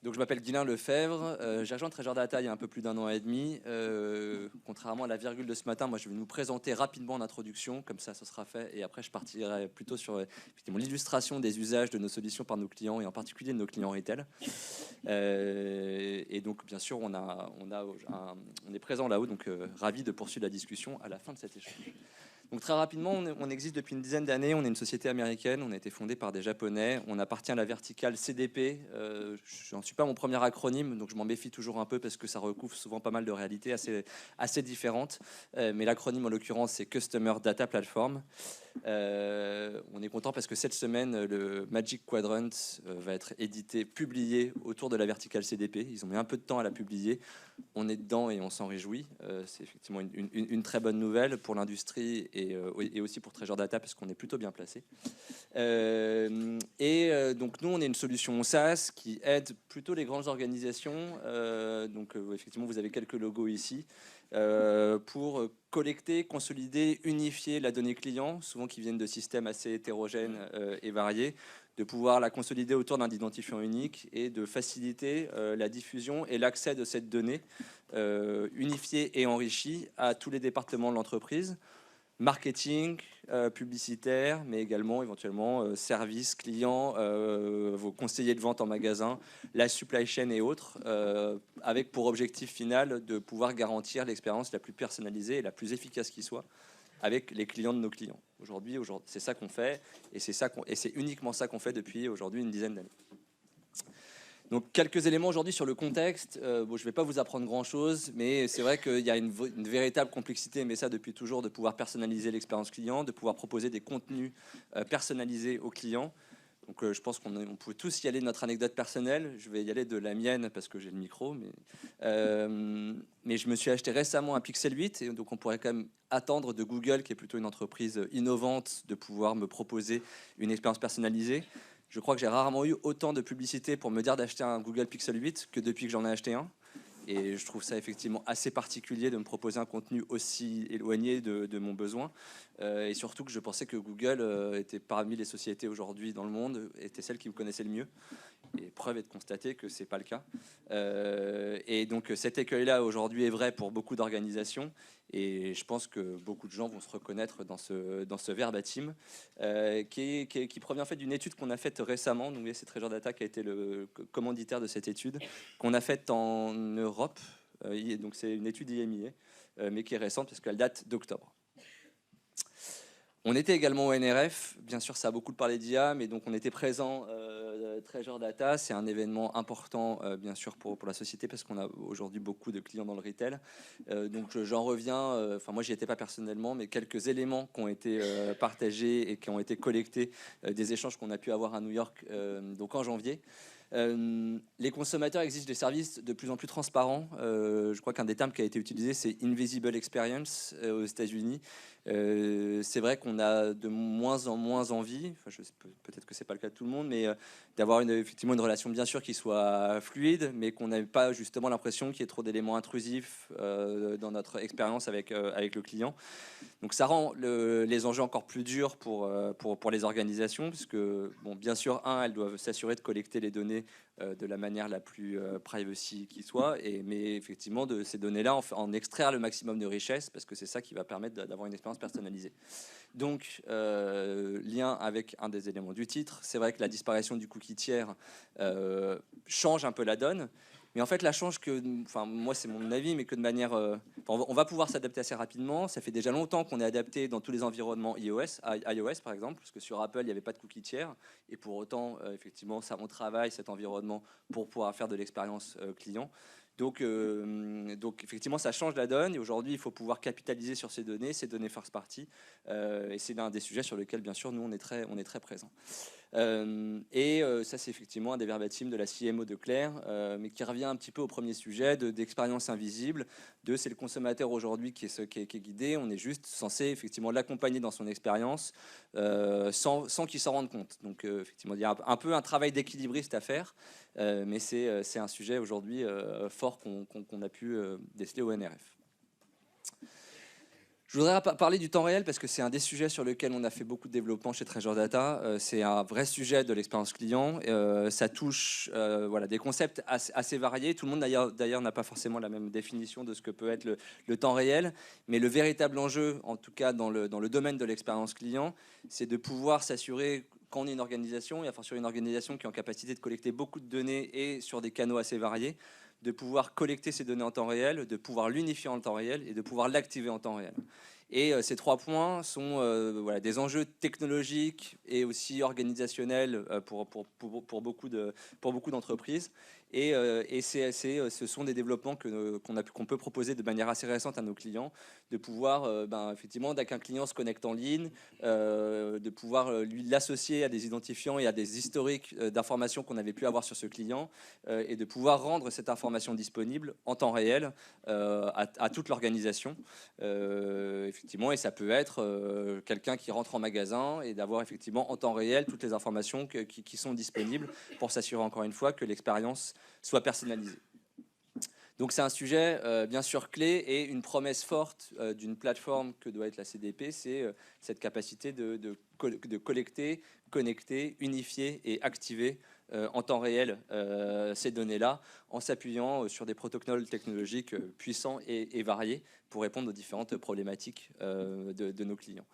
Donc je m'appelle Guylain Lefebvre, j'ai rejoint Treasure Data il y a un peu plus d'un an et demi. Contrairement à la virgule de ce matin, moi je vais nous présenter rapidement en introduction, comme ça sera fait, et après je partirai plutôt sur effectivement l'illustration des usages de nos solutions par nos clients, et en particulier de nos clients retail. Et donc bien sûr on est présent là-haut, donc ravi de poursuivre la discussion à la fin de cet échange. Donc très rapidement, on existe depuis une dizaine d'années, on est une société américaine, on a été fondé par des Japonais, on appartient à la verticale CDP, je n'en suis pas mon premier acronyme, donc je m'en méfie toujours un peu parce que ça recouvre souvent pas mal de réalités assez différentes, mais l'acronyme en l'occurrence c'est Customer Data Platform. On est content parce que cette semaine, le Magic Quadrant va être édité, publié autour de la verticale CDP, ils ont mis un peu de temps à la publier. On est dedans et on s'en réjouit. C'est effectivement une très bonne nouvelle pour l'industrie et aussi pour Treasure Data parce qu'on est plutôt bien placé. Donc nous, on est une solution SaaS qui aide plutôt les grandes organisations. Effectivement, vous avez quelques logos ici. Pour collecter, consolider, unifier la donnée client, souvent qui viennent de systèmes assez hétérogènes et variés, de pouvoir la consolider autour d'un identifiant unique et de faciliter la diffusion et l'accès de cette donnée unifiée et enrichie à tous les départements de l'entreprise, marketing, publicitaire, mais également éventuellement service client, vos conseillers de vente en magasin, la supply chain et autres, avec pour objectif final de pouvoir garantir l'expérience la plus personnalisée et la plus efficace qui soit avec les clients de nos clients. Aujourd'hui, c'est ça qu'on fait, et c'est uniquement ça qu'on fait depuis aujourd'hui une dizaine d'années. Donc quelques éléments aujourd'hui sur le contexte. Je ne vais pas vous apprendre grand-chose, mais c'est vrai qu'il y a une véritable complexité, mais ça depuis toujours, de pouvoir personnaliser l'expérience client, de pouvoir proposer des contenus personnalisés aux clients. Donc je pense qu'on peut tous y aller de notre anecdote personnelle. Je vais y aller de la mienne parce que j'ai le micro. Mais je me suis acheté récemment un Pixel 8. Et donc on pourrait quand même attendre de Google, qui est plutôt une entreprise innovante, de pouvoir me proposer une expérience personnalisée. Je crois que j'ai rarement eu autant de publicité pour me dire d'acheter un Google Pixel 8 que depuis que j'en ai acheté un. Et je trouve ça effectivement assez particulier de me proposer un contenu aussi éloigné de mon besoin. Et surtout que je pensais que Google était parmi les sociétés aujourd'hui dans le monde, était celle qui me connaissait le mieux. Et preuve est de constater que ce n'est pas le cas. Et donc cet écueil-là aujourd'hui est vrai pour beaucoup d'organisations. Et je pense que beaucoup de gens vont se reconnaître dans ce verbatim qui provient en fait d'une étude qu'on a faite récemment. Donc c'est Treasure Data qui a été le commanditaire de cette étude, qu'on a faite en Europe. Donc c'est une étude IMIA, mais qui est récente parce qu'elle date d'octobre. On était également au NRF, bien sûr ça a beaucoup parlé d'IA, mais donc on était présent, Treasure Data, c'est un événement important bien sûr pour la société parce qu'on a aujourd'hui beaucoup de clients dans le retail. Donc j'en reviens, enfin moi j'y étais pas personnellement, mais quelques éléments qui ont été partagés et qui ont été collectés des échanges qu'on a pu avoir à New York donc en janvier. Les consommateurs exigent des services de plus en plus transparents. Je crois qu'un des termes qui a été utilisé, c'est Invisible Experience aux États-Unis. C'est vrai qu'on a de moins en moins envie, enfin, peut-être que c'est pas le cas de tout le monde, mais d'avoir effectivement une relation bien sûr qui soit fluide, mais qu'on n'ait pas justement l'impression qu'il y ait trop d'éléments intrusifs dans notre expérience avec le client. Donc ça rend les enjeux encore plus durs pour les organisations, puisque bon, bien sûr, elles doivent s'assurer de collecter les données de la manière la plus privacy qui soit, mais effectivement de ces données-là, en extraire le maximum de richesse, parce que c'est ça qui va permettre d'avoir une expérience personnalisée. Donc, lien avec un des éléments du titre, c'est vrai que la disparition du cookie tiers change un peu la donne. Mais en fait, la change enfin moi c'est mon avis, mais que de manière, on va pouvoir s'adapter assez rapidement. Ça fait déjà longtemps qu'on est adapté dans tous les environnements iOS par exemple, parce que sur Apple il n'y avait pas de cookie tiers, et pour autant effectivement on travaille cet environnement pour pouvoir faire de l'expérience client. Donc effectivement, ça change la donne et aujourd'hui, il faut pouvoir capitaliser sur ces données first party. Et c'est l'un des sujets sur lesquels, bien sûr, nous, on est très présents. Ça, c'est effectivement un des verbatims de la CMO de Claire, mais qui revient un petit peu au premier sujet d'expérience invisible. C'est le consommateur aujourd'hui qui est guidé. On est juste censé effectivement l'accompagner dans son expérience sans qu'il s'en rende compte. Donc effectivement, il y a un peu un travail d'équilibriste à faire, mais c'est un sujet aujourd'hui fort qu'on a pu déceler au NRF. Je voudrais parler du temps réel parce que c'est un des sujets sur lesquels on a fait beaucoup de développement chez Treasure Data. C'est un vrai sujet de l'expérience client. Ça touche voilà, des concepts assez variés. Tout le monde d'ailleurs n'a pas forcément la même définition de ce que peut être le temps réel. Mais le véritable enjeu, en tout cas dans le domaine de l'expérience client, c'est de pouvoir s'assurer quand on est une organisation, et à fortiori une organisation qui est en capacité de collecter beaucoup de données et sur des canaux assez variés, de pouvoir collecter ces données en temps réel, de pouvoir l'unifier en temps réel et de pouvoir l'activer en temps réel. Et ces 3 points sont voilà, des enjeux technologiques et aussi organisationnels pour beaucoup d'entreprises. Ce sont des développements qu'on peut proposer de manière assez récente à nos clients, de pouvoir, effectivement, dès qu'un client se connecte en ligne, de pouvoir lui l'associer à des identifiants et à des historiques d'informations qu'on avait pu avoir sur ce client, et de pouvoir rendre cette information disponible en temps réel à toute l'organisation. Effectivement, et ça peut être quelqu'un qui rentre en magasin et d'avoir effectivement en temps réel toutes les informations qui sont disponibles pour s'assurer encore une fois que l'expérience soit personnalisée. Donc c'est un sujet bien sûr clé et une promesse forte d'une plateforme que doit être la CDP, c'est cette capacité de collecter, connecter, unifier et activer en temps réel ces données-là en s'appuyant sur des protocoles technologiques puissants et variés pour répondre aux différentes problématiques de nos clients.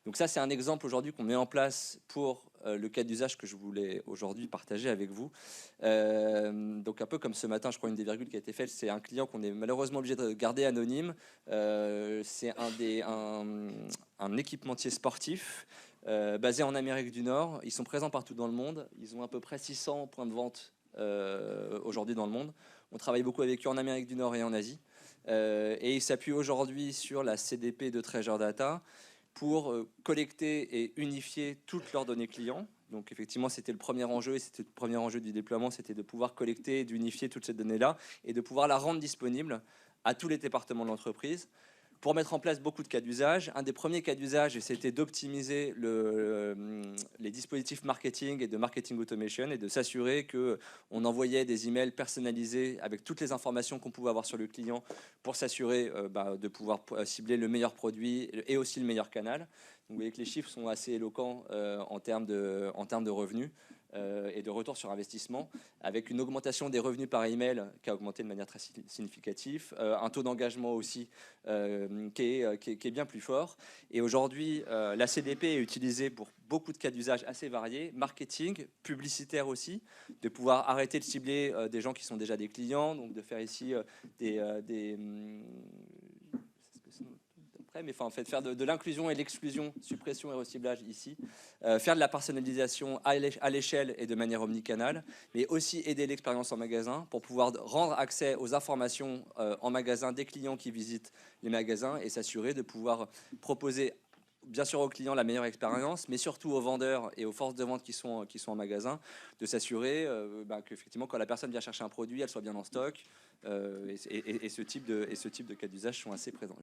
Donc ça, c'est un exemple aujourd'hui qu'on met en place pour le cas d'usage que je voulais aujourd'hui partager avec vous. Donc un peu comme ce matin, je crois une des virgules qui a été faite, c'est un client qu'on est malheureusement obligé de garder anonyme. C'est un équipementier sportif basé en Amérique du Nord. Ils sont présents partout dans le monde. Ils ont à peu près 600 points de vente aujourd'hui dans le monde. On travaille beaucoup avec eux en Amérique du Nord et en Asie. Et ils s'appuient aujourd'hui sur la CDP de Treasure Data pour collecter et unifier toutes leurs données clients. Donc effectivement, c'était le premier enjeu, et c'était le premier enjeu du déploiement, c'était de pouvoir collecter et d'unifier toutes ces données-là et de pouvoir la rendre disponible à tous les départements de l'entreprise pour mettre en place beaucoup de cas d'usage. Un des premiers cas d'usage, c'était d'optimiser les dispositifs marketing et de marketing automation et de s'assurer qu'on envoyait des emails personnalisés avec toutes les informations qu'on pouvait avoir sur le client pour s'assurer de pouvoir cibler le meilleur produit et aussi le meilleur canal. Donc, vous voyez que les chiffres sont assez éloquents en termes de revenus et de retour sur investissement, avec une augmentation des revenus par email qui a augmenté de manière très significative, un taux d'engagement aussi qui est bien plus fort. Et aujourd'hui, la CDP est utilisée pour beaucoup de cas d'usage assez variés, marketing, publicitaire aussi, de pouvoir arrêter de cibler des gens qui sont déjà des clients, donc de faire ici mais enfin, en fait, faire de l'inclusion et l'exclusion, suppression et reciblage ici, faire de la personnalisation à l'échelle et de manière omnicanale, mais aussi aider l'expérience en magasin pour pouvoir rendre accès aux informations en magasin des clients qui visitent les magasins et s'assurer de pouvoir proposer bien sûr aux clients la meilleure expérience, mais surtout aux vendeurs et aux forces de vente qui sont en magasin, de s'assurer qu'effectivement, quand la personne vient chercher un produit, elle soit bien en stock, et ce type de cas d'usage sont assez présents.